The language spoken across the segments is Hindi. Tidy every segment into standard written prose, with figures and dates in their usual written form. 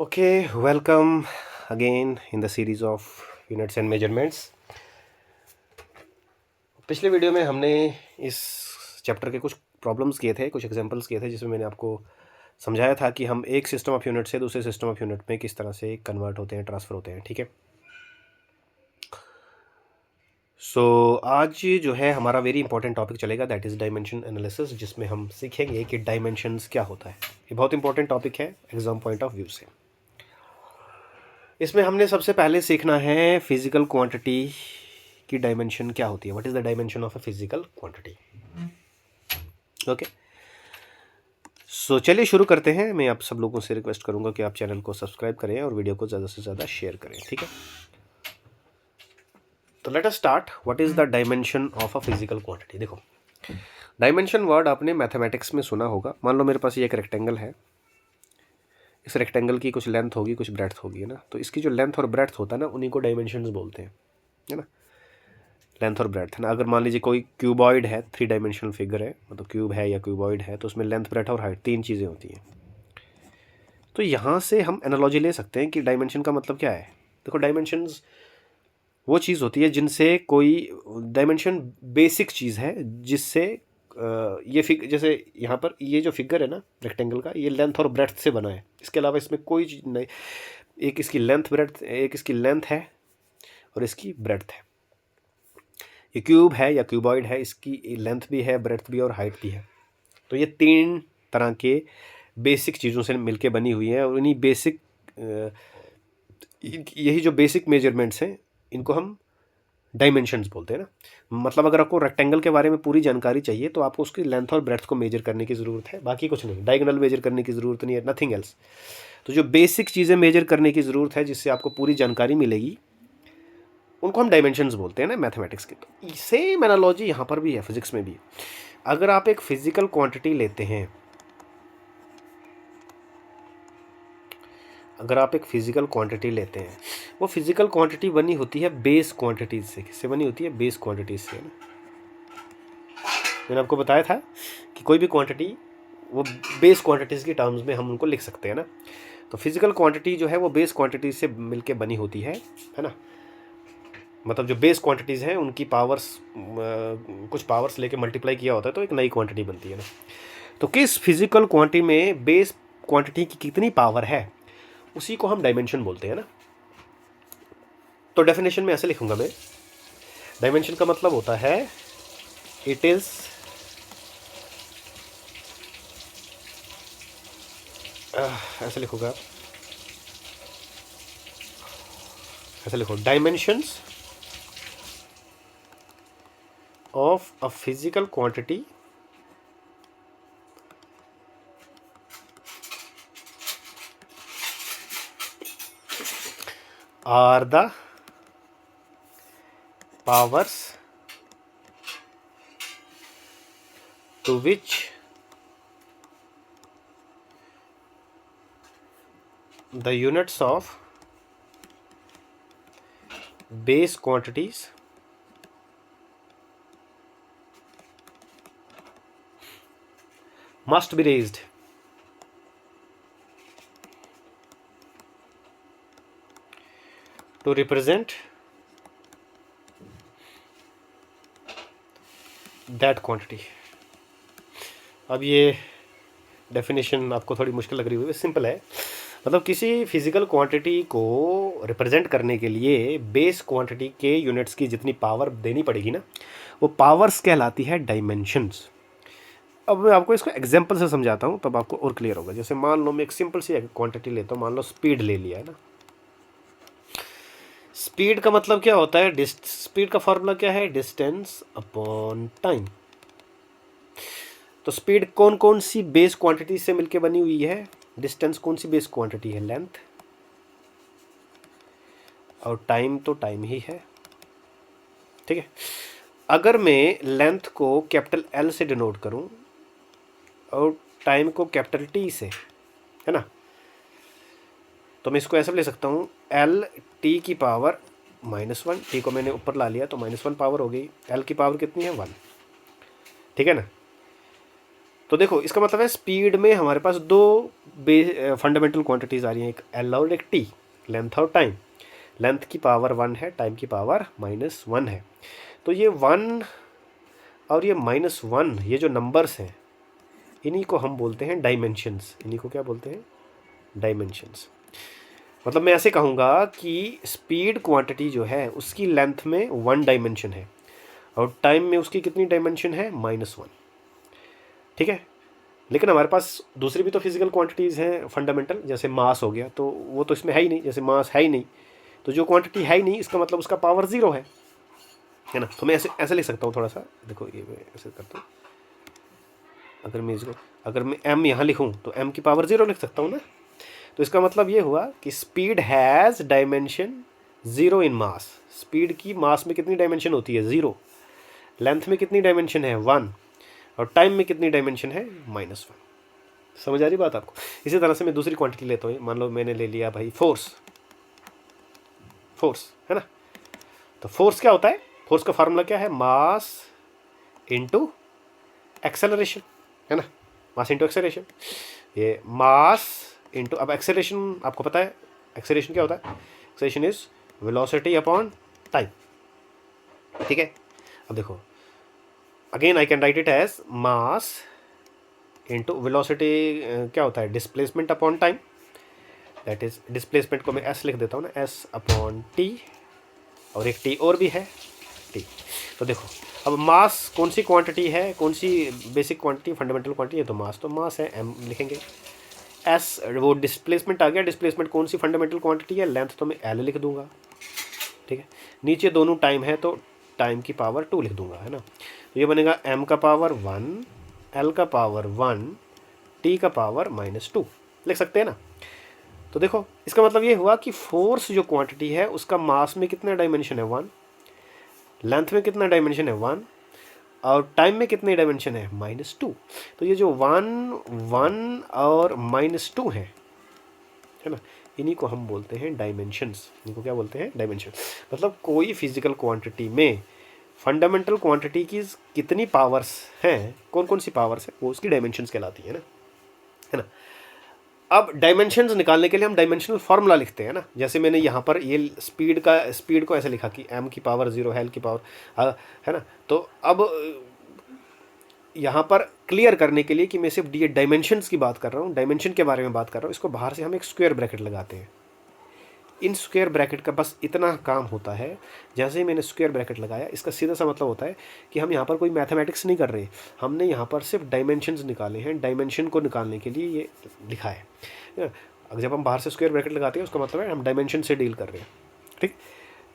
Okay, welcome again in the series of units and measurements. पिछले वीडियो में हमने इस चैप्टर के कुछ प्रॉब्लम्स किए थे, कुछ एग्जांपल्स किए थे, जिसमें मैंने आपको समझाया था कि हम एक सिस्टम ऑफ यूनिट से दूसरे सिस्टम ऑफ यूनिट में किस तरह से कन्वर्ट होते हैं, ट्रांसफ़र होते हैं। ठीक है। आज जो है हमारा वेरी इंपॉर्टेंट टॉपिक चलेगा, दैट इज़ डायमेंशन एनालिसिस, जिसमें हम सीखेंगे कि डायमेंशंस क्या होता है। ये बहुत इंपॉर्टेंट टॉपिक है एग्जाम पॉइंट ऑफ व्यू से। इसमें हमने सबसे पहले सीखना है फिजिकल क्वांटिटी की डायमेंशन क्या होती है। What is the dimension of a physical quantity. Okay, so चलिए शुरू करते हैं। मैं आप सब लोगों से रिक्वेस्ट करूंगा कि आप चैनल को सब्सक्राइब करें और वीडियो को ज़्यादा से ज़्यादा शेयर करें। ठीक है, तो let us start. What is the dimension of a physical quantity. देखो, डायमेंशन वर्ड आपने मैथमेटिक्स में सुना होगा। मान लो मेरे पास ये एक रेक्टेंगल है, इस रेक्टेंगल की कुछ लेंथ होगी, कुछ ब्रेड्थ होगी, है ना। तो इसकी जो लेंथ और ब्रेड्थ होता है ना, उन्हीं को डायमेंशंस बोलते हैं, है ना। लेंथ और ब्रेड्थ है ना। अगर मान लीजिए कोई क्यूबॉइड है, 3 डायमेंशनल फिगर है, मतलब क्यूब है या क्यूबॉइड है, तो उसमें लेंथ, ब्रेड्थ और हाइट 3 चीज़ें होती हैं। तो यहाँ से हम एनालॉजी ले सकते हैं कि डायमेंशन का मतलब क्या है। देखो, डायमेंशंस वो चीज़ होती है जिनसे कोई डायमेंशन बेसिक चीज़ है, जिससे ये फिग जैसे यहाँ पर ये जो फिगर है ना रेक्टेंगल का, ये लेंथ और ब्रेड्थ से बना है। इसके अलावा इसमें कोई चीज़ नहीं। एक इसकी लेंथ ब्रेड्थ, एक इसकी लेंथ है और इसकी ब्रेड्थ है। ये क्यूब है या क्यूबॉइड है, इसकी लेंथ भी है, ब्रेड्थ भी और हाइट भी है। तो ये 3 तरह के बेसिक चीज़ों से मिलके बनी हुई है, और इन्हीं बेसिक यही जो बेसिक मेजरमेंट्स हैं, इनको हम डायमेंशंस बोलते हैं ना। मतलब अगर आपको रेक्टेंगल के बारे में पूरी जानकारी चाहिए तो आपको उसकी लेंथ और ब्रेड्थ को मेजर करने की ज़रूरत है, बाकी कुछ नहीं। डायगोनल मेजर करने की ज़रूरत नहीं है, नथिंग एल्स। तो जो बेसिक चीज़ें मेजर करने की ज़रूरत है, जिससे आपको पूरी जानकारी मिलेगी, उनको हम डायमेंशंस बोलते हैं ना मैथमेटिक्स के। तो सेम एनालॉजी यहाँ पर भी है, फिजिक्स में भी। अगर आप एक फिजिकल क्वांटिटी लेते हैं, अगर आप एक फिजिकल क्वांटिटी लेते हैं, वो फिजिकल क्वांटिटी बनी होती है बेस क्वांटिटीज से। किससे बनी होती है? बेस क्वांटिटीज से। मैंने आपको बताया था कि कोई भी क्वांटिटी वो बेस क्वांटिटीज़ की टर्म्स में हम उनको लिख सकते हैं ना। तो फिजिकल क्वांटिटी जो है वो बेस क्वांटिटीज से मिलके बनी होती है ना। मतलब जो बेस क्वांटिटीज़ हैं उनकी पावर्स, कुछ पावर्स लेके मल्टीप्लाई किया होता है तो एक नई क्वांटिटी बनती है ना। तो किस फिजिकल क्वांटिटी में बेस क्वांटिटी की कितनी पावर है, उसी को हम डायमेंशन बोलते हैं ना। तो डेफिनेशन में ऐसे लिखूंगा मैं। डायमेंशन का मतलब होता है इट इज ऐसे लिखूंगा, ऐसे लिखो, dimensions of a physical quantity are the powers to which the units of base quantities must be raised to represent that quantity। अब ये डेफिनेशन आपको थोड़ी मुश्किल लग रही होगी, सिंपल है। मतलब किसी फिजिकल क्वांटिटी को रिप्रेजेंट करने के लिए बेस क्वांटिटी के यूनिट्स की जितनी पावर देनी पड़ेगी ना, वो पावर्स कहलाती है डायमेंशंस। अब मैं आपको इसको एग्जांपल से समझाता हूँ, तब आपको और क्लियर होगा। जैसे मान लो मैं एक सिंपल सी क्वांटिटी लेता हूँ, मान लो स्पीड ले लिया है ना। स्पीड का मतलब क्या होता है? स्पीड का फॉर्मूला क्या है? Distance upon time. तो स्पीड कौन कौन सी बेस क्वांटिटी से मिलके बनी हुई है? डिस्टेंस कौन सी बेस क्वांटिटी है? लेंथ। और टाइम तो टाइम ही है, ठीक है। अगर मैं लेंथ को कैपिटल एल से डिनोट करूं और टाइम को कैपिटल टी से, है ना, तो मैं इसको ऐसे ले सकता हूँ, एल टी की पावर -1। टी को मैंने ऊपर ला लिया तो -1 पावर हो गई। एल की पावर कितनी है? 1, ठीक है ना। तो देखो, इसका मतलब है स्पीड में हमारे पास 2 फंडामेंटल क्वांटिटीज़ आ रही हैं, एक एल और एक टी, लेंथ और टाइम। लेंथ की पावर 1 है, टाइम की पावर -1 है। तो ये 1 और ये -1, ये जो नंबर्स हैं इन्हीं को हम बोलते हैं डायमेंशंस। इन्हीं को क्या बोलते हैं? डायमेंशंस। मतलब मैं ऐसे कहूँगा कि स्पीड क्वांटिटी जो है उसकी लेंथ में 1 डायमेंशन है और टाइम में उसकी कितनी डायमेंशन है? -1। ठीक है। लेकिन हमारे पास दूसरी भी तो फिजिकल क्वांटिटीज़ हैं फंडामेंटल, जैसे मास हो गया, तो वो तो इसमें है ही नहीं। जैसे मास है ही नहीं, तो जो क्वांटिटी है ही नहीं इसका मतलब उसका पावर 0 है ना। तो मैं ऐसे ऐसे लिख सकता हूँ थोड़ा सा, देखो ये मैं ऐसे करता हूँ। अगर मैं m यहाँ लिखूँ तो m की पावर 0 लिख सकता हूँ ना। तो इसका मतलब ये हुआ कि speed has dimension 0 in mass. Speed की मास में कितनी डायमेंशन होती है? 0। लेंथ में कितनी डायमेंशन है? 1। और टाइम में कितनी डायमेंशन है? -1। समझ आ रही बात आपको? इसी तरह से मैं दूसरी क्वांटिटी लेता हूँ। मान लो मैंने ले लिया भाई फोर्स है ना। तो फोर्स क्या होता है? फोर्स का फार्मूला क्या है? मास इंटू एक्सेलरेशन, है ना। Mass into acceleration. ये मास इंटू, अब एक्सेलरेशन आपको पता है, एक्सेलरेशन क्या होता है? Acceleration is velocity upon time. ठीक है। अब देखो, again I can write it as mass into velocity, क्या होता है? Displacement upon time. That is, displacement को मैं एस लिख देता हूँ ना, एस अपॉन टी, और एक टी और भी है, टी। तो देखो, अब मास कौन सी क्वांटिटी है, कौन सी बेसिक क्वांटिटी, फंडामेंटल क्वांटिटी है? तो मास है, एम लिखेंगे। एस वो डिस्प्लेसमेंट आ गया। डिस्प्लेसमेंट कौन सी फंडामेंटल क्वांटिटी है? लेंथ, तो मैं एल लिख दूंगा। ठीक है। नीचे दोनों टाइम है तो टाइम की पावर 2 लिख दूंगा, है ना। तो ये बनेगा m का पावर 1, l का पावर 1, t का पावर -2 लिख सकते हैं ना। तो देखो, इसका मतलब ये हुआ कि फोर्स जो क्वांटिटी है उसका मास में कितना डायमेंशन है? 1। लेंथ में कितना डायमेंशन है? 1। और टाइम में कितने डायमेंशन है? -2। तो ये जो 1, 1 और -2 है ना, इन्हीं को हम बोलते हैं डायमेंशंस। इनको क्या बोलते हैं? डायमेंशन। मतलब कोई फिजिकल क्वांटिटी में फंडामेंटल क्वांटिटी की कितनी पावर्स हैं, कौन कौन सी पावर्स हैं, वो उसकी डायमेंशंस कहलाती है ना। अब डायमेंशंस निकालने के लिए हम डायमेंशनल फार्मूला लिखते हैं ना। जैसे मैंने यहाँ पर ये स्पीड को ऐसे लिखा कि m की पावर 0 है, l की पावर, है ना। तो अब यहाँ पर क्लियर करने के लिए कि मैं सिर्फ ये डायमेंशंस की बात कर रहा हूँ, डायमेंशन के बारे में बात कर रहा हूँ, इसको बाहर से हम एक स्क्वायर ब्रैकेट लगाते हैं। इन स्क्वायर ब्रैकेट का बस इतना काम होता है, जैसे ही मैंने स्क्वायर ब्रैकेट लगाया, इसका सीधा सा मतलब होता है कि हम यहाँ पर कोई मैथमेटिक्स नहीं कर रहे, हमने यहाँ पर सिर्फ डायमेंशंस निकाले हैं। डायमेंशन को निकालने के लिए ये लिखा है। अगर जब हम बाहर से स्क्वायर ब्रैकेट लगाते हैं उसका मतलब है हम डायमेंशन से डील कर रहे हैं। ठीक।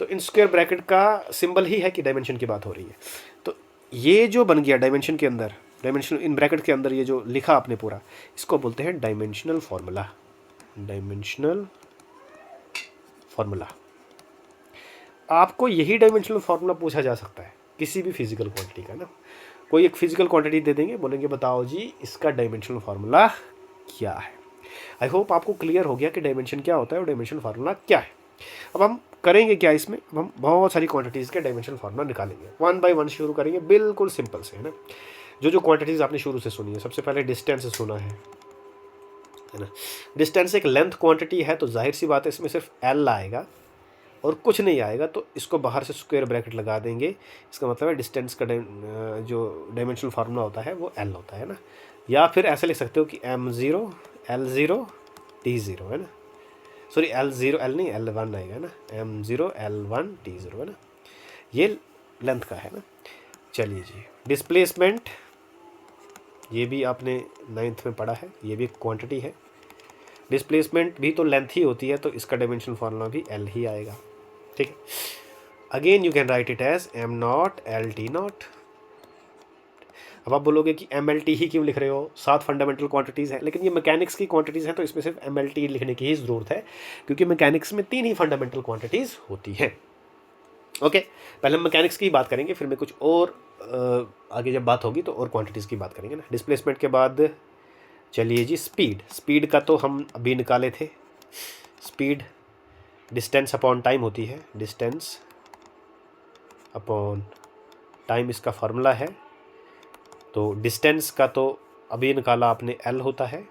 तो इन स्क्वायर ब्रैकेट का सिंबल ही है कि डायमेंशन की बात हो रही है। तो ये जो बन गया डायमेंशन के अंदर, डायमेंशन इन ब्रैकेट के अंदर ये जो लिखा आपने पूरा, इसको बोलते हैं डायमेंशनल फार्मूला। Dimensional formula. आपको यही डायमेंशनल फार्मूला पूछा जा सकता है किसी भी फिजिकल क्वांटिटी का ना। कोई एक फिजिकल क्वांटिटी दे देंगे, बोलेंगे बताओ जी इसका डायमेंशनल फार्मूला क्या है। आई होप आपको क्लियर हो गया कि डायमेंशन क्या होता है और डायमेंशनल फार्मूला क्या है। अब हम करेंगे क्या इसमें? अब हम बहुत सारी क्वांटिटीज़ के डायमेंशनल फार्मूला निकालेंगे, 1 बाय 1 शुरू करेंगे, बिल्कुल सिंपल से, है ना। जो क्वांटिटीज़ आपने शुरू से सुनी है, सबसे पहले डिस्टेंस सुना है ना। डिस्टेंस एक लेंथ क्वांटिटी है, तो जाहिर सी बात है इसमें सिर्फ एल आएगा और कुछ नहीं आएगा, तो इसको बाहर से स्क्वायर ब्रैकेट लगा देंगे। इसका मतलब है डिस्टेंस का जो डायमेंशनल फार्मूला होता है वो एल होता है ना। या फिर ऐसे लिख सकते हो कि m0 l0 t0, है ना। सॉरी, l0 l नहीं l1 आएगा ना, m0 l1 t0, है ना। ये लेंथ का है ना। चलिए जी, डिस्प्लेसमेंट, ये भी आपने 9th में पढ़ा है, ये भी एक क्वांटिटी है। डिस्प्लेसमेंट भी तो लेंथ ही होती है, तो इसका डायमेंशनल फार्मूला भी एल ही आएगा। ठीक है। Again you can write it as m0 lt0। अब आप बोलोगे कि mlt ही क्यों लिख रहे हो, 7 फंडामेंटल क्वांटिटीज़ हैं, लेकिन ये मैकेनिक्स की क्वांटिटीज़ हैं तो इसमें सिर्फ mlt लिखने की ही ज़रूरत है, क्योंकि मैकेनिक्स में 3 ही फंडामेंटल क्वांटिटीज़ होती हैं। ओके, पहले हम मैकेनिक्स की बात करेंगे, फिर मैं कुछ और आगे जब बात होगी तो और क्वांटिटीज़ की बात करेंगे ना। डिस्प्लेसमेंट के बाद चलिए जी, स्पीड का तो हम अभी निकाले थे। स्पीड डिस्टेंस अपॉन टाइम होती है, डिस्टेंस अपॉन टाइम इसका फार्मूला है। तो डिस्टेंस का तो अभी निकाला आपने, एल होता है,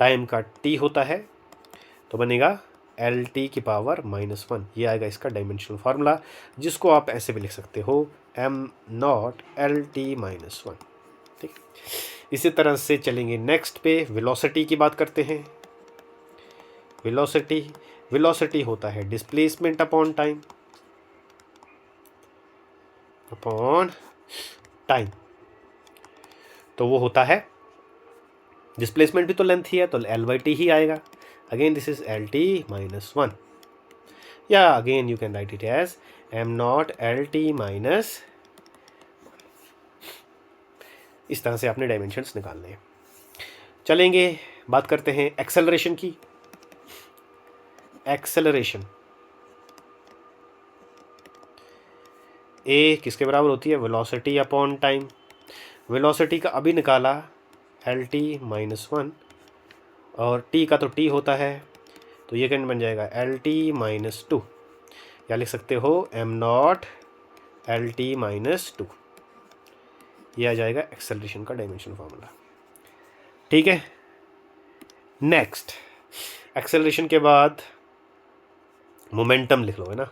टाइम का टी होता है तो बनेगा LT की पावर -1। ये आएगा इसका डायमेंशनल फार्मूला, जिसको आप ऐसे भी लिख सकते हो m0 LT -1। ठीक, इसी तरह से चलेंगे नेक्स्ट पे, वेलोसिटी की बात करते हैं। वेलोसिटी होता है डिस्प्लेसमेंट अपॉन टाइम। तो वो होता है, डिस्प्लेसमेंट भी तो लेंथ ही है तो L/T ही आएगा। अगेन दिस इज LT -1, या again you can write it as m0 LT minus. इस तरह से आपने डायमेंशंस निकालने हैं। चलेंगे, बात करते हैं एक्सेलरेशन की। एक्सेलरेशन ए किसके बराबर होती है, वेलोसिटी अपॉन टाइम। वेलोसिटी का अभी निकाला LT -1, और टी का तो टी होता है, तो ये कैन बन जाएगा LT -2, या लिख सकते हो m0 LT -2। ये आ जाएगा एक्सेलरेशन का डायमेंशन फार्मूला। ठीक है, नेक्स्ट एक्सेलरेशन के बाद मोमेंटम लिख लो, है ना।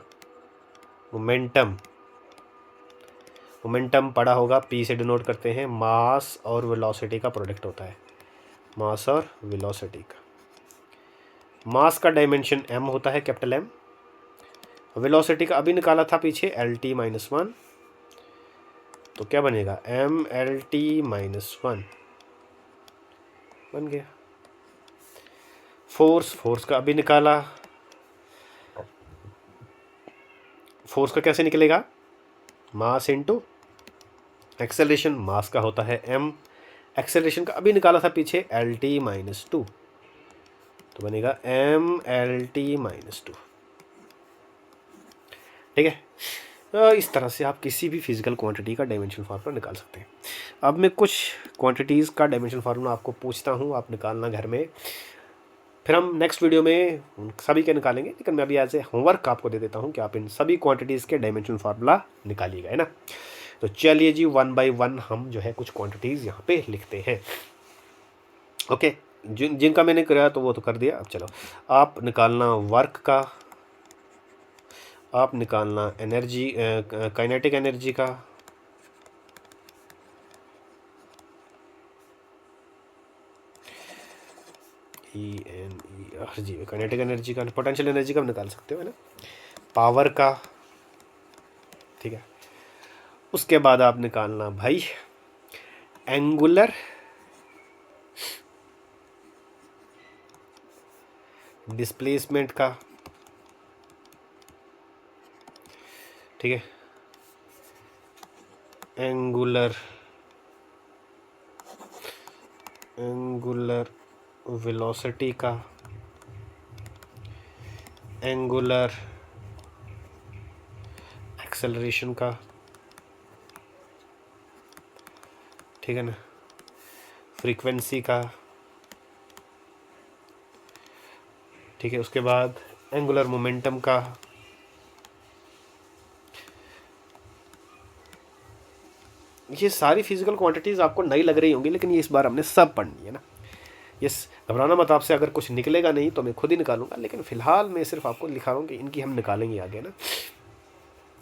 मोमेंटम पढ़ा होगा, P से डिनोट करते हैं, मास और वेलोसिटी का प्रोडक्ट होता है। मास और वेलोसिटी का, मास का डायमेंशन m होता है, कैपिटल M। वेलोसिटी का अभी निकाला था पीछे LT -1, तो क्या बनेगा MLT -1 बन गया। फोर्स का अभी निकाला, फोर्स का कैसे निकलेगा, मास इनटू एक्सेलरेशन। मास का होता है m, एक्सेलरेशन का अभी निकाला था पीछे LT -2, तो बनेगा MLT -2। ठीक है, तो इस तरह से आप किसी भी फिजिकल क्वांटिटी का डायमेंशन फार्मूला निकाल सकते हैं। अब मैं कुछ क्वांटिटीज़ का डायमेंशन फार्मूला आपको पूछता हूँ, आप निकालना घर में, फिर हम नेक्स्ट वीडियो में उन सभी के निकालेंगे। लेकिन मैं अभी एज ए होमवर्क आपको दे देता हूँ कि आप इन सभी क्वांटिटीज़ के डायमेंशन फार्मूला निकालिएगा, है ना। तो चलिए जी, 1 बाय 1 हम जो है कुछ क्वांटिटीज़ यहाँ पे लिखते हैं। ओके, जिनका मैंने कराया तो वो तो कर दिया। अब चलो, आप निकालना वर्क का, आप निकालना एनर्जी, काइनेटिक एनर्जी का, ENERG, काइनेटिक एनर्जी का, पोटेंशियल एनर्जी का निकाल सकते हो, है ना। पावर का, ठीक है। उसके बाद आप निकालना भाई एंगुलर डिस्प्लेसमेंट का, ठीक है। एंगुलर वेलोसिटी का, एंगुलर एक्सेलरेशन का, ठीक है ना, फ्रीक्वेंसी का, ठीक है। उसके बाद एंगुलर मोमेंटम का, ये सारी फिजिकल क्वांटिटीज़ आपको नई लग रही होंगी, लेकिन ये इस बार हमने सब पढ़नी है ना। ये घबराना मत, आपसे अगर कुछ निकलेगा नहीं तो मैं खुद ही निकालूंगा, लेकिन फ़िलहाल मैं सिर्फ आपको लिखा रहा हूँ कि इनकी हम निकालेंगे आगे ना,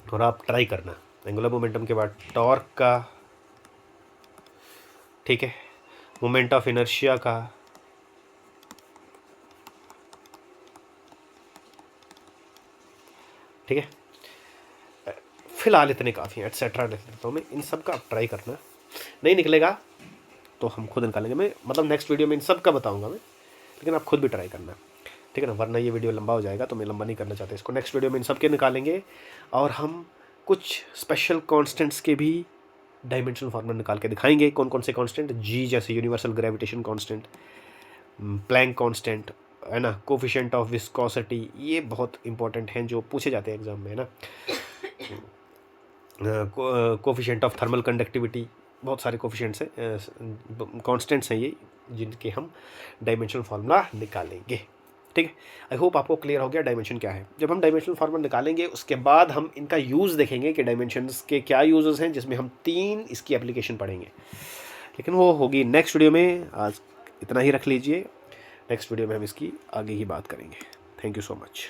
और आप ट्राई करना। एंगुलर मोमेंटम के बाद टॉर्क का, ठीक है, मोमेंट ऑफ इनर्शिया का, ठीक है। फिलहाल इतने काफ़ी हैं, एटसेट्रा लिख देता हूँ मैं। इन सब का आप ट्राई करना, नहीं निकलेगा तो हम खुद निकालेंगे। मैं मतलब नेक्स्ट वीडियो में इन सब का बताऊँगा मैं, लेकिन आप खुद भी ट्राई करना, ठीक है ना, वरना ये वीडियो लंबा हो जाएगा, तो मैं लंबा नहीं करना चाहता इसको। नेक्स्ट वीडियो में इन सब के निकालेंगे, और हम कुछ स्पेशल कॉन्स्टेंट्स के भी डायमेंशनल फार्मूला निकाल के दिखाएंगे। कौन कौन से कॉन्स्टेंट, जी जैसे universal gravitation constant, Planck constant, है ना, कोफिशिएंट ऑफ विस्कोसिटी, ये बहुत इंपॉर्टेंट हैं जो पूछे जाते हैं एग्जाम में, है ना। कोफिशिएंट ऑफ थर्मल कंडक्टिविटी, बहुत सारे कोफिशिएंट्स हैं, कॉन्स्टेंट्स हैं ये, जिनके हम डायमेंशनल फार्मूला निकालेंगे। ठीक है, आई होप आपको क्लियर हो गया डायमेंशन क्या है। जब हम डायमेंशनल फार्मूला निकालेंगे उसके बाद हम इनका यूज़ देखेंगे कि डायमेंशंस के क्या यूजेस हैं, जिसमें हम 3 इसकी एप्लीकेशन पढ़ेंगे, लेकिन वो होगी नेक्स्ट वीडियो में। आज इतना ही रख लीजिए। नेक्स्ट वीडियो में हम इसकी आगे ही बात करेंगे। Thank you so much.